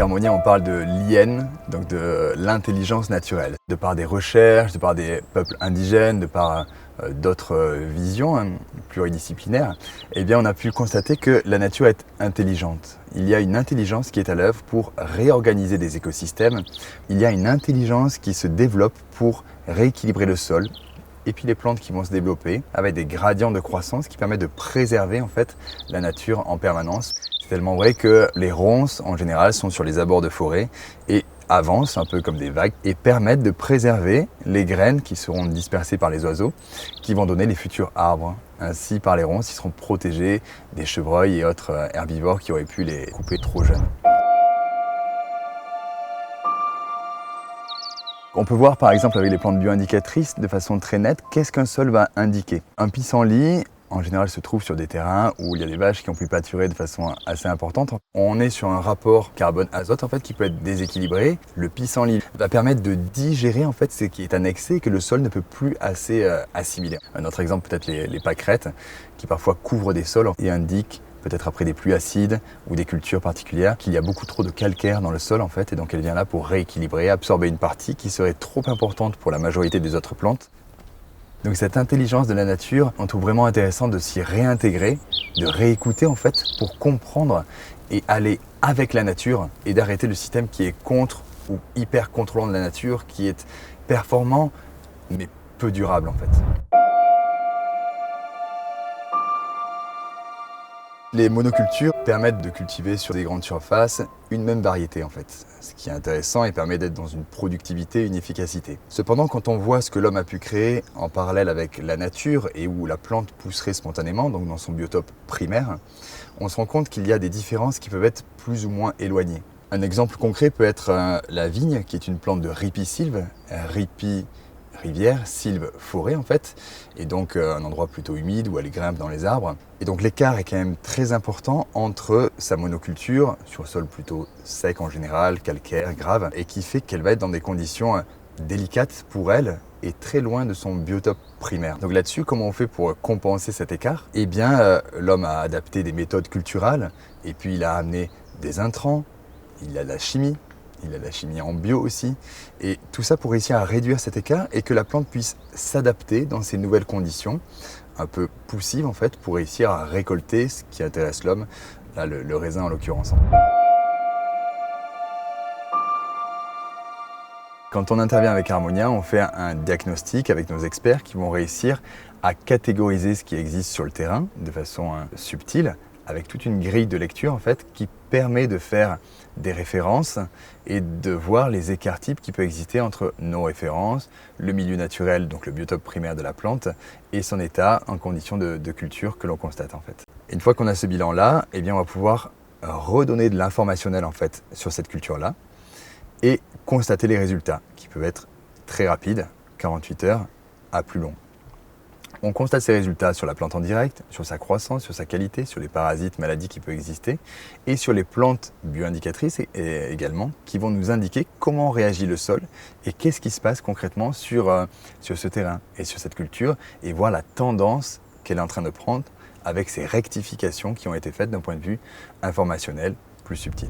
Harmonia, on parle de l'IN, donc de l'intelligence naturelle. De par des recherches, de par des peuples indigènes, de par d'autres visions pluridisciplinaires, eh bien on a pu constater que la nature est intelligente. Il y a une intelligence qui est à l'œuvre pour réorganiser des écosystèmes. Il y a une intelligence qui se développe pour rééquilibrer le sol. Et puis les plantes qui vont se développer avec des gradients de croissance qui permettent de préserver en fait la nature en permanence. C'est tellement vrai que les ronces en général sont sur les abords de forêt et avancent un peu comme des vagues et permettent de préserver les graines qui seront dispersées par les oiseaux qui vont donner les futurs arbres. Ainsi par les ronces, ils seront protégés des chevreuils et autres herbivores qui auraient pu les couper trop jeunes. On peut voir par exemple avec les plantes bioindicatrices de façon très nette qu'est-ce qu'un sol va indiquer. Un pissenlit, en général, se trouve sur des terrains où il y a des vaches qui ont pu pâturer de façon assez importante. On est sur un rapport carbone-azote en fait, qui peut être déséquilibré. Le pissenlit va permettre de digérer en fait, ce qui est annexé et que le sol ne peut plus assez assimiler. Un autre exemple peut-être les pâquerettes qui parfois couvrent des sols et indiquent peut-être après des pluies acides ou des cultures particulières, qu'il y a beaucoup trop de calcaire dans le sol en fait, et donc elle vient là pour rééquilibrer, absorber une partie qui serait trop importante pour la majorité des autres plantes. Donc cette intelligence de la nature, on trouve vraiment intéressant de s'y réintégrer, de réécouter en fait, pour comprendre et aller avec la nature et d'arrêter le système qui est contre ou hyper contrôlant de la nature, qui est performant mais peu durable en fait. Les monocultures permettent de cultiver sur des grandes surfaces une même variété en fait, ce qui est intéressant et permet d'être dans une productivité, une efficacité. Cependant, quand on voit ce que l'homme a pu créer en parallèle avec la nature et où la plante pousserait spontanément, donc dans son biotope primaire, on se rend compte qu'il y a des différences qui peuvent être plus ou moins éloignées. Un exemple concret peut être la vigne, qui est une plante de ripisylve, ripi rivière, sylve, forêt en fait, et donc un endroit plutôt humide où elle grimpe dans les arbres. Et donc l'écart est quand même très important entre sa monoculture, sur sol plutôt sec en général, calcaire, grave, et qui fait qu'elle va être dans des conditions délicates pour elle et très loin de son biotope primaire. Donc là-dessus, comment on fait pour compenser cet écart? Eh bien, l'homme a adapté des méthodes culturales, et puis il a amené des intrants, il a la chimie, il a la chimie en bio aussi, et tout ça pour réussir à réduire cet écart et que la plante puisse s'adapter dans ces nouvelles conditions, un peu poussives en fait, pour réussir à récolter ce qui intéresse l'homme, là le raisin en l'occurrence. Quand on intervient avec Harmonia, on fait un diagnostic avec nos experts qui vont réussir à catégoriser ce qui existe sur le terrain de façon subtile, avec toute une grille de lecture en fait, qui permet de faire des références et de voir les écarts types qui peuvent exister entre nos références, le milieu naturel, donc le biotope primaire de la plante, et son état en conditions de culture que l'on constate en fait. Et une fois qu'on a ce bilan-là, eh bien on va pouvoir redonner de l'informationnel en fait sur cette culture-là et constater les résultats qui peuvent être très rapides, 48 heures à plus long. On constate ces résultats sur la plante en direct, sur sa croissance, sur sa qualité, sur les parasites, maladies qui peuvent exister et sur les plantes bioindicatrices également qui vont nous indiquer comment réagit le sol et qu'est-ce qui se passe concrètement sur ce terrain et sur cette culture et voir la tendance qu'elle est en train de prendre avec ces rectifications qui ont été faites d'un point de vue informationnel plus subtil.